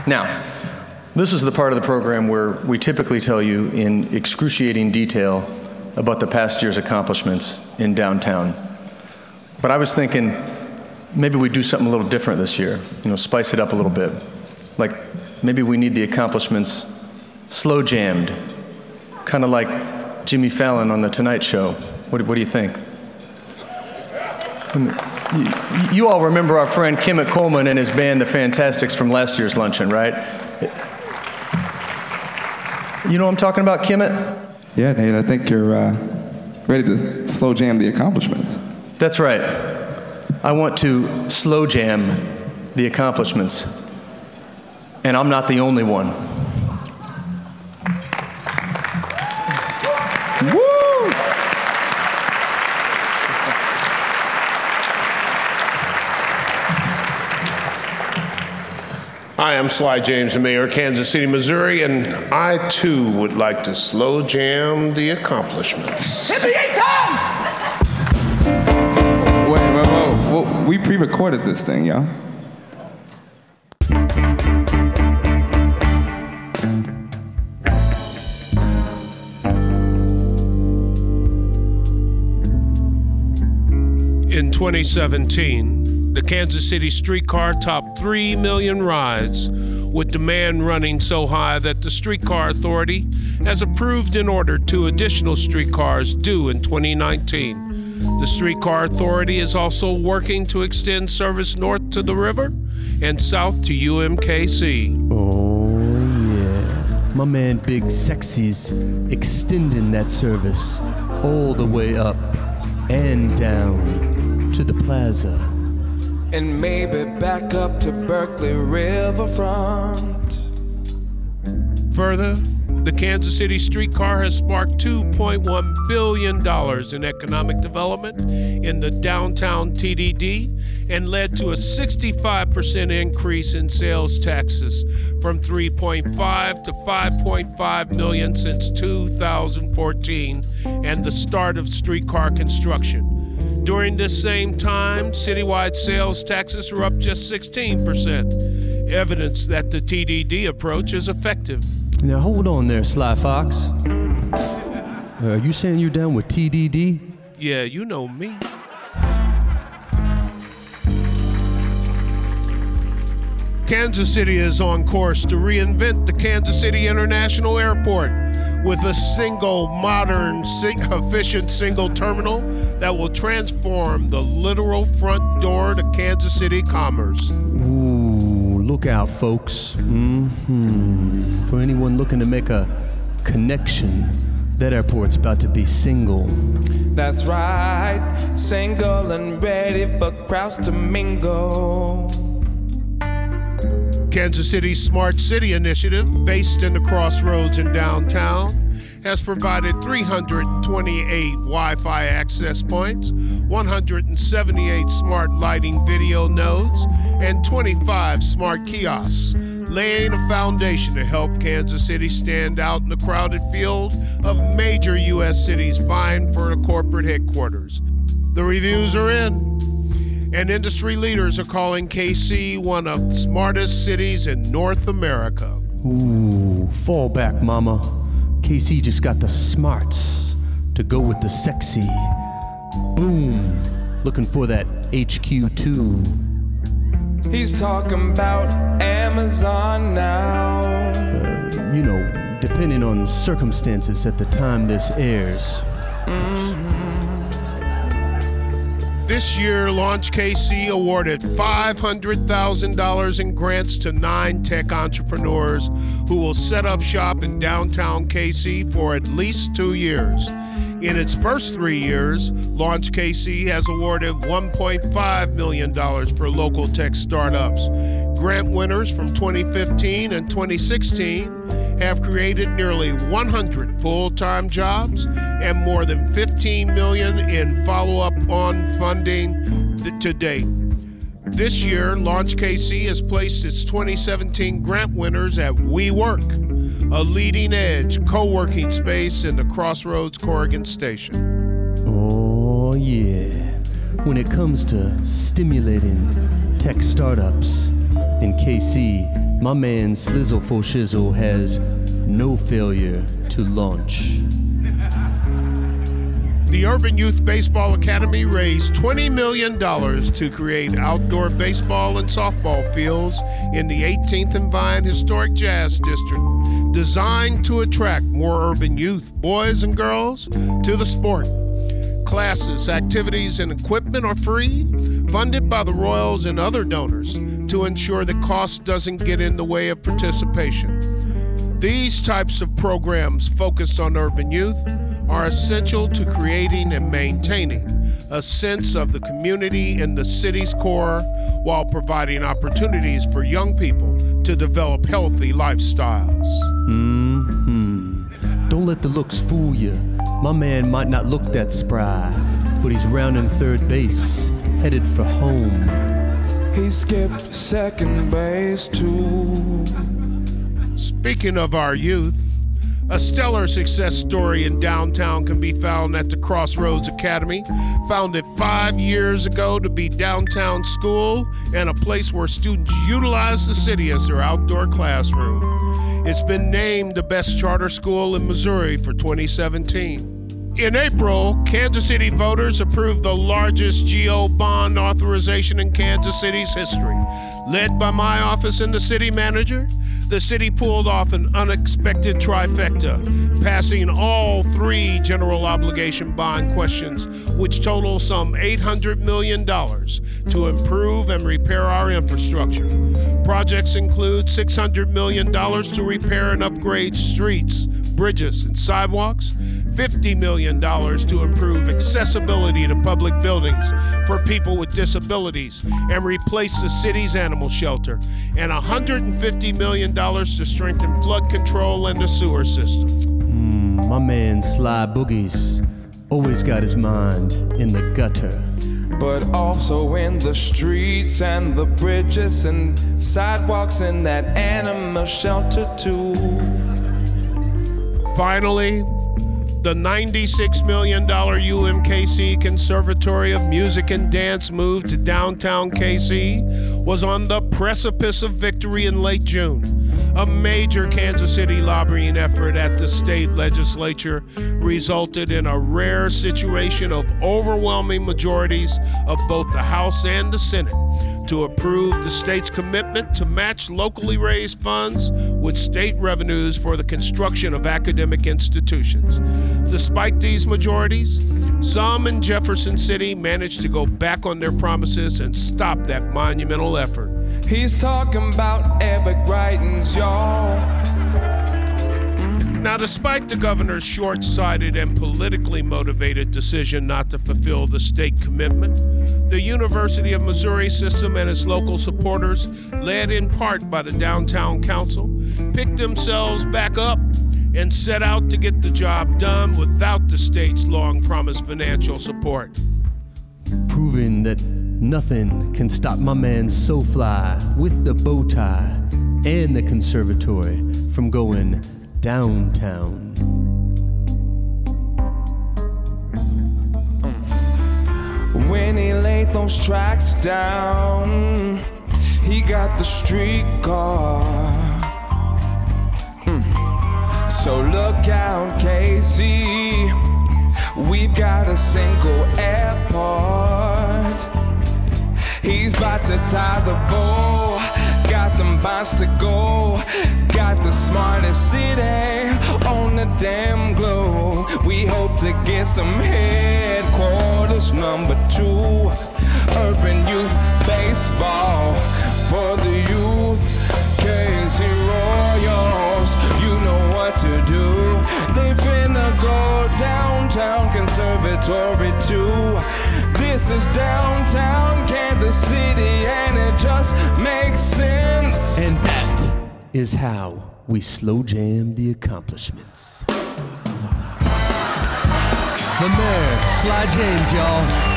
Now, this is the part of the program where we typically tell you in excruciating detail about the past year's accomplishments in downtown. But I was thinking maybe we'd do something a little different this year, spice it up a little bit. Like maybe we need the accomplishments slow jammed, kind of like Jimmy Fallon on The Tonight Show. What do you think? You all remember our friend Kemet Coleman and his band, the Phantastics, from last year's Luncheon, right? You know what I'm talking about, Kemet? Yeah, Nate, I think you're ready to slow jam the accomplishments. That's right. I want to slow jam the accomplishments. And I'm not the only one. Woo! Hi, I'm Sly James, the mayor of Kansas City, Missouri, and I too would like to slow jam the accomplishments. Hit me 8 times! Whoa. We pre-recorded this thing, y'all. In 2017, the Kansas City Streetcar topped 3 million rides, with demand running so high that the Streetcar Authority has approved and ordered 2 additional streetcars due in 2019. The Streetcar Authority is also working to extend service north to the river and south to UMKC. Oh, yeah. My man Big Sexy's extending that service all the way up and down to the plaza. And maybe back up to Berkeley Riverfront. Further, the Kansas City Streetcar has sparked $2.1 billion in economic development in the downtown TDD and led to a 65% increase in sales taxes from $3.5 to $5.5 million since 2014 and the start of streetcar construction. During this same time, citywide sales taxes are up just 16%, evidence that the TDD approach is effective. Now hold on there, Sly Fox. Are you saying you're down with TDD? Yeah, you know me. Kansas City is on course to reinvent the Kansas City International Airport with a single, modern, efficient single terminal that will transform the literal front door to Kansas City commerce. Ooh, look out, folks. For anyone looking to make a connection, that airport's about to be single. That's right, single and ready for crowds to mingle. Kansas City's Smart City Initiative, based in the Crossroads in downtown, has provided 328 Wi-Fi access points, 178 smart lighting video nodes, and 25 smart kiosks, laying a foundation to help Kansas City stand out in the crowded field of major U.S. cities vying for a corporate headquarters. The reviews are in, and industry leaders are calling KC one of the smartest cities in North America. Ooh, fall back, mama. KC just got the smarts to go with the sexy. Boom, looking for that HQ2. He's talking about Amazon now. You know, depending on circumstances at the time this airs. This year, Launch KC awarded $500,000 in grants to 9 tech entrepreneurs who will set up shop in downtown KC for at least 2 years. In its first 3 years, Launch KC has awarded $1.5 million for local tech startups. Grant winners from 2015 and 2016 have created nearly 100 full-time jobs and more than $15 million in follow-up on funding to date. This year, Launch KC has placed its 2017 grant winners at WeWork, a leading-edge co-working space in the Crossroads Corrigan Station. Oh, yeah. When it comes to stimulating tech startups in KC, My man Slizzle for Shizzle has no failure to launch. The Urban Youth Baseball Academy raised $20 million to create outdoor baseball and softball fields in the 18th and Vine Historic Jazz District, designed to attract more urban youth, boys and girls, to the sport. Classes, activities, and equipment are free, funded by the Royals and other donors to ensure that cost doesn't get in the way of participation. These types of programs focused on urban youth are essential to creating and maintaining a sense of the community in the city's core while providing opportunities for young people to develop healthy lifestyles. Don't let the looks fool you. My man might not look that spry, but he's rounding third base, headed for home. He skipped second base too. Speaking of our youth, a stellar success story in downtown can be found at the Crossroads Academy, founded 5 years ago to be downtown school and a place where students utilize the city as their outdoor classroom. It's been named the best charter school in Missouri for 2017. In April, Kansas City voters approved the largest GO bond authorization in Kansas City's history. Led by my office and the city manager, the city pulled off an unexpected trifecta, passing all 3 general obligation bond questions, which total some $800 million to improve and repair our infrastructure. Projects include $600 million to repair and upgrade streets, bridges, and sidewalks, $50 million to improve accessibility to public buildings for people with disabilities and replace the city's animal shelter, and $150 million to strengthen flood control and the sewer system. My man Sly Boogies always got his mind in the gutter, but also in the streets and the bridges and sidewalks and that animal shelter too. Finally, the $96 million UMKC Conservatory of Music and Dance move to downtown KC was on the precipice of victory in late June. A major Kansas City lobbying effort at the state legislature resulted in a rare situation of overwhelming majorities of both the House and the Senate to approve the state's commitment to match locally raised funds with state revenues for the construction of academic institutions. Despite these majorities, some in Jefferson City managed to go back on their promises and stop that monumental effort. He's talking about epic writings, y'all. Now, despite the governor's short-sighted and politically motivated decision not to fulfill the state commitment, the University of Missouri system and its local supporters, led in part by the Downtown Council, picked themselves back up and set out to get the job done without the state's long-promised financial support. proving that nothing can stop my man SoFly with the bow tie and the Conservatory from going downtown. When he laid those tracks down, he got the streetcar. So look out, KC, we've got a single airport. He's about to tie the bow, got them bonds to go, got the smartest city on the damn globe. We hope to get some headquarters. Number 2, urban youth baseball for the youth. KC Royals, you know what to do. They finna go downtown Conservatory too. This is downtown Kansas City and it just makes sense. And that is how we slow jam the accomplishments. The mayor, Sly James, y'all.